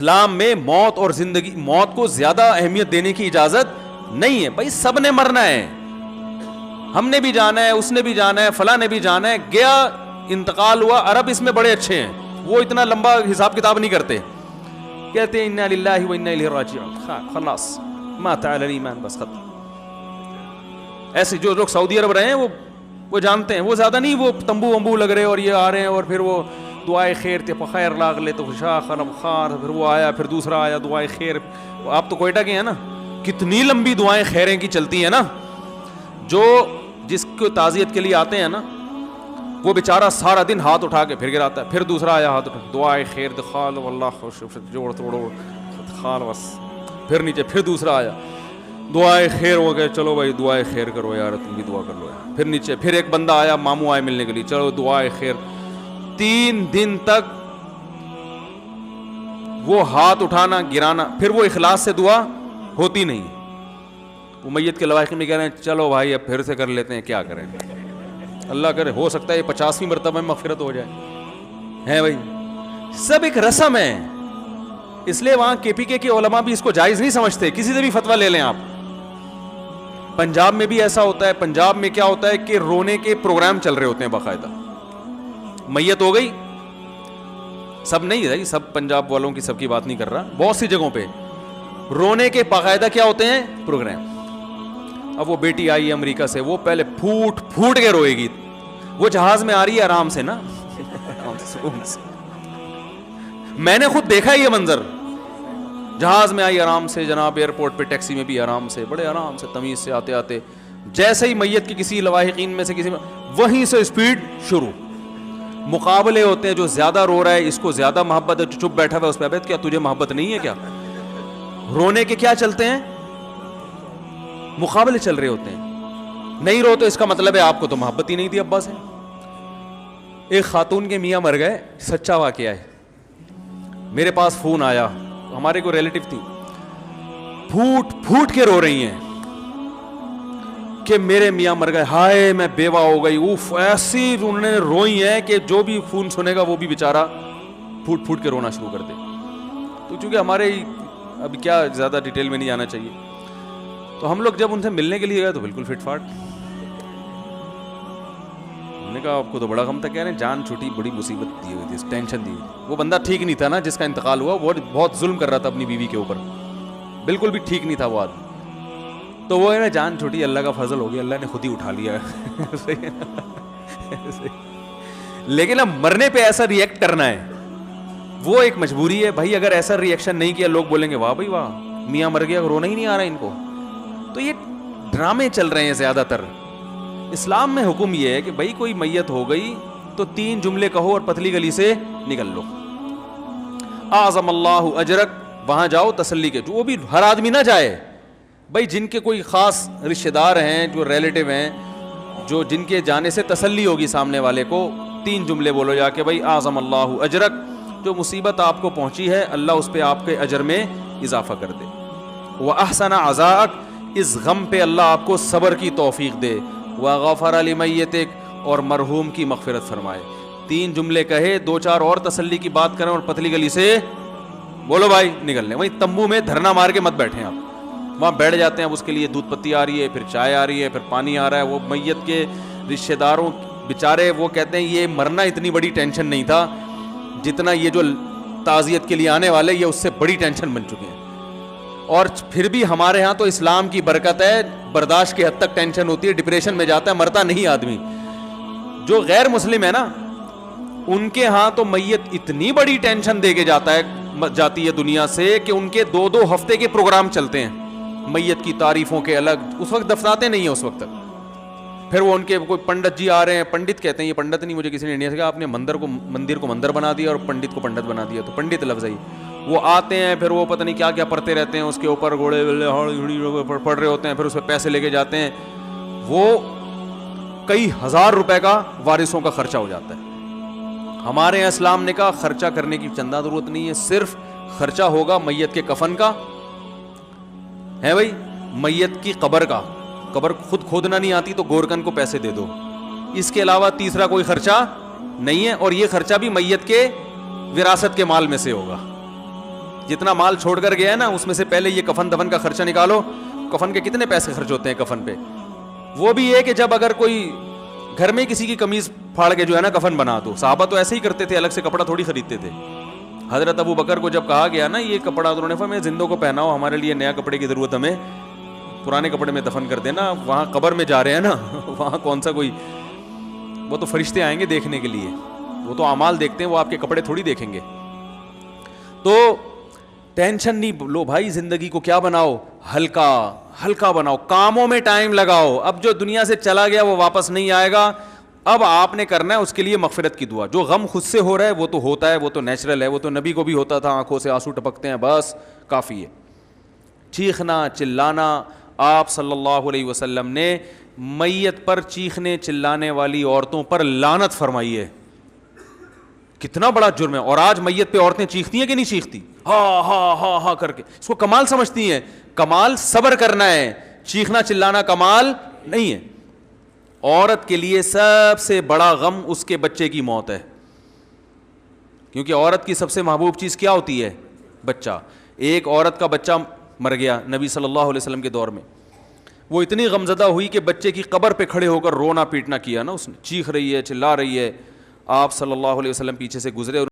اسلام میں موت اور زندگی، موت کو زیادہ اہمیت دینے کی اجازت نہیں ہے. بھائی سب نے مرنا ہے، ہم نے بھی جانا ہے، اس نے بھی جانا ہے، فلاں نے بھی جانا ہے. گیا، انتقال ہوا. عرب اس میں بڑے اچھے ہیں، وہ اتنا لمبا حساب کتاب نہیں کرتے. کہتے ہیں انا للہ و انا الیہ راجعون، خلاص مات علی الایمان، بس ختم. ایسے جو لوگ سعودی عرب رہے ہیں وہ جانتے ہیں، وہ زیادہ نہیں، وہ تمبو ومبو لگ رہے اور یہ آ رہے ہیں اور پھر وہ دعائے خیر تے خیر لاغ لے تو شاہ خرم خار، پھر وہ آیا، پھر دوسرا آیا دعائے خیر. آپ تو کوئٹہ کے ہیں نا، کتنی لمبی دعائیں خیریں کی چلتی ہیں نا. جو جس کو تعزیت کے لیے آتے ہیں نا، وہ بیچارہ سارا دن ہاتھ اٹھا کے پھر گراتا ہے. پھر دوسرا آیا ہاتھ اٹھا، دعائے خیر دخال واللہ خوش جوڑ توڑو خال بس. پھر نیچے پھر دوسرا آیا، دعائے خیر ہو گئے، چلو بھائی دعائے خیر کرو یار، تم بھی دعا کر لو یار. پھر نیچے پھر ایک بندہ آیا، ماموں آئے ملنے کے لیے، چلو دعائے خیر. 3 دن تک وہ ہاتھ اٹھانا گرانا. پھر وہ اخلاص سے دعا ہوتی نہیں. وہ میت کے لواحق میں کہہ رہے ہیں چلو بھائی اب پھر سے کر لیتے ہیں، کیا کریں، اللہ کرے ہو سکتا ہے یہ 50ویں مرتبہ میں مغفرت ہو جائے. ہے بھائی سب ایک رسم ہے. اس لیے وہاں کے پی کے علماء بھی اس کو جائز نہیں سمجھتے. کسی سے بھی فتویٰ لے لیں آپ. پنجاب میں بھی ایسا ہوتا ہے. پنجاب میں کیا ہوتا ہے کہ رونے کے پروگرام چل رہے ہوتے ہیں باقاعدہ. میت ہو گئی، سب نہیں ہے، سب پنجاب والوں کی سب کی بات نہیں کر رہا، بہت سی جگہوں پہ رونے کے باقاعدہ کیا ہوتے ہیں پروگرام. اب وہ بیٹی آئی امریکہ سے، وہ پہلے پھوٹ پھوٹ کے روئے گی. وہ جہاز میں آ رہی ہے آرام سے نا، میں نے خود دیکھا یہ منظر. جہاز میں آئی آرام سے جناب، ایئرپورٹ پہ ٹیکسی میں بھی آرام سے، بڑے آرام سے تمیز سے آتے آتے جیسے ہی میت کی کسی لواحقین میں سے کسی میں، وہیں سے اسپیڈ شروع. مقابلے ہوتے ہیں، جو زیادہ رو رہا ہے اس کو زیادہ محبت ہے، جو چپ بیٹھا ہوا ہے اس پہ ابد کیا تجھے محبت نہیں ہے کیا. رونے کے کیا چلتے ہیں، مقابلے چل رہے ہوتے ہیں. نہیں رو تو اس کا مطلب ہے آپ کو تو محبت ہی نہیں تھی ابا سے. ایک خاتون کے میاں مر گئے، سچا واقعہ ہے. میرے پاس فون آیا، ہمارے کوئی ریلیٹو تھی، پھوٹ پھوٹ کے رو رہی ہیں کہ میرے میاں مر گئے، ہائے میں بیوہ ہو گئی. اوف، ایسی انہوں نے روئی ہیں کہ جو بھی فون سنے گا وہ بھی بیچارہ پھوٹ پھوٹ کے رونا شروع کر دے. تو چونکہ ہمارے اب کیا زیادہ ڈیٹیل میں نہیں جانا چاہیے، تو ہم لوگ جب ان سے ملنے کے لیے گئے تو بالکل فٹ فاٹ. ہم نے کہا آپ کو تو بڑا غم تھا. کہہ رہے ہیں جان چھوٹی، بڑی مصیبت دی ہوئی تھی، ٹینشن دی. وہ بندہ ٹھیک نہیں تھا نا جس کا انتقال ہوا، وہ بہت ظلم کر رہا تھا اپنی بیوی کے اوپر، بالکل بھی ٹھیک نہیں تھا وہ آدمی. تو وہ ہے جان چھوٹی، اللہ کا فضل ہو گیا، اللہ نے خود ہی اٹھا لیا. لیکن اب مرنے پہ ایسا ریئیکٹ کرنا ہے وہ ایک مجبوری ہے. بھائی اگر ایسا ریئیکشن نہیں کیا لوگ بولیں گے واہ بھائی واہ، میاں مر گیا، رونا ہی نہیں آ رہا ان کو. تو یہ ڈرامے چل رہے ہیں زیادہ تر. اسلام میں حکم یہ ہے کہ بھائی کوئی میت ہو گئی تو 3 جملے کہو اور پتلی گلی سے نکل لو. اعظم اللہ اجرک، وہاں جاؤ تسلی کے. وہ بھی ہر آدمی نہ جائے بھائی، جن کے کوئی خاص رشتہ دار ہیں، جو ریلیٹو ہیں، جو جن کے جانے سے تسلی ہوگی سامنے والے کو، 3 جملے بولو جا کے بھائی اعظم اللہ اجرک، جو مصیبت آپ کو پہنچی ہے اللہ اس پہ آپ کے اجر میں اضافہ کر دے. واحسن عزاءک، اس غم پہ اللہ آپ کو صبر کی توفیق دے. وغفر لمیتک، اور مرحوم کی مغفرت فرمائے. 3 جملے کہے، 2-4 اور تسلی کی بات کریں اور پتلی گلی سے بولو بھائی نکل لیں. وہیں تمبو میں دھرنا مار کے مت بیٹھیں آپ، وہاں بیٹھ جاتے ہیں. اب اس کے لیے دودھ پتی آ رہی ہے، پھر چائے آ رہی ہے، پھر پانی آ رہا ہے. وہ میت کے رشتہ داروں بیچارے وہ کہتے ہیں یہ مرنا اتنی بڑی ٹینشن نہیں تھا جتنا یہ جو تعزیت کے لیے آنے والے یہ اس سے بڑی ٹینشن بن چکے ہیں. اور پھر بھی ہمارے ہاں تو اسلام کی برکت ہے، برداشت کی حد تک ٹینشن ہوتی ہے، ڈپریشن میں جاتا ہے، مرتا نہیں آدمی. جو غیر مسلم ہے نا ان کے ہاں تو میت اتنی بڑی ٹینشن دے کے جاتی ہے دنیا سے کہ ان کے 2 ہفتے کے پروگرام چلتے ہیں میت کی تعریفوں کے الگ. اس وقت دفناتے نہیں ہیں اس وقت تک. پھر وہ ان کے کوئی پنڈت جی آ رہے ہیں، پنڈت کہتے ہیں، یہ پنڈت نہیں، مجھے کسی نے انڈیا سے کہا آپ نے مندر کو مندر بنا دیا اور پنڈت کو پنڈت بنا دیا. تو پنڈت لفظ ہے. وہ آتے ہیں پھر وہ پتہ نہیں کیا کیا پڑھتے رہتے ہیں، اس کے اوپر گھوڑے پڑھ رہے ہوتے ہیں، پھر اس پہ پیسے لے کے جاتے ہیں. وہ کئی ہزار روپے کا وارثوں کا خرچہ ہو جاتا ہے. ہمارے یہاں اسلام نے کہا خرچہ کرنے کی چندہ ضرورت نہیں ہے، صرف خرچہ ہوگا میت کے کفن کا ہے بھائی، میت کی قبر کا. قبر خود کھودنا نہیں آتی تو گورکن کو پیسے دے دو. اس کے علاوہ تیسرا کوئی خرچہ نہیں ہے، اور یہ خرچہ بھی میت کے وراثت کے مال میں سے ہوگا. جتنا مال چھوڑ کر گیا ہے نا اس میں سے پہلے یہ کفن دفن کا خرچہ نکالو. کفن کے کتنے پیسے خرچ ہوتے ہیں کفن پہ. وہ بھی یہ کہ جب اگر کوئی گھر میں کسی کی قمیض پھاڑ کے جو ہے نا کفن بنا دو. صحابہ تو ایسے ہی کرتے تھے, الگ سے کپڑا تھوڑی خریدتے تھے. حضرت ابو بکر کو جب کہا گیا نا یہ کپڑا, تو انہوں نے فرمایا زندوں کو پہناؤ, ہمارے لیے نیا کپڑے کی ضرورت, ہمیں پرانے کپڑے میں دفن کر دینا. وہاں قبر میں جا رہے ہیں نا, وہاں کون سا کوئی, وہ تو فرشتے آئیں گے دیکھنے کے لیے, وہ تو اعمال دیکھتے ہیں, وہ آپ کے کپڑے تھوڑی دیکھیں گے. تو ٹینشن نہیں لو بھائی, زندگی کو کیا بناؤ, ہلکا ہلکا بناؤ, کاموں میں ٹائم لگاؤ. اب جو دنیا سے چلا گیا وہ واپس نہیں آئے گا, اب آپ نے کرنا ہے اس کے لیے مغفرت کی دعا. جو غم خود سے ہو رہا ہے وہ تو ہوتا ہے, وہ تو نیچرل ہے, وہ تو نبی کو بھی ہوتا تھا, آنکھوں سے آنسو ٹپکتے ہیں, بس کافی ہے. چیخنا چلانا, آپ صلی اللہ علیہ وسلم نے میت پر چیخنے چلانے والی عورتوں پر لعنت فرمائی ہے. کتنا بڑا جرم ہے. اور آج میت پہ عورتیں چیختی ہیں کہ نہیں چیختی, ہاں ہاں ہاں ہاں کر کے, اس کو کمال سمجھتی ہیں. کمال صبر کرنا ہے, چیخنا چلانا کمال نہیں ہے. عورت کے لیے سب سے بڑا غم اس کے بچے کی موت ہے, کیونکہ عورت کی سب سے محبوب چیز کیا ہوتی ہے, بچہ. ایک عورت کا بچہ مر گیا نبی صلی اللہ علیہ وسلم کے دور میں, وہ اتنی غمزدہ ہوئی کہ بچے کی قبر پہ کھڑے ہو کر رونا پیٹنا کیا نا, اس نے چیخ رہی ہے, چلا رہی ہے. آپ صلی اللہ علیہ وسلم پیچھے سے گزرے اور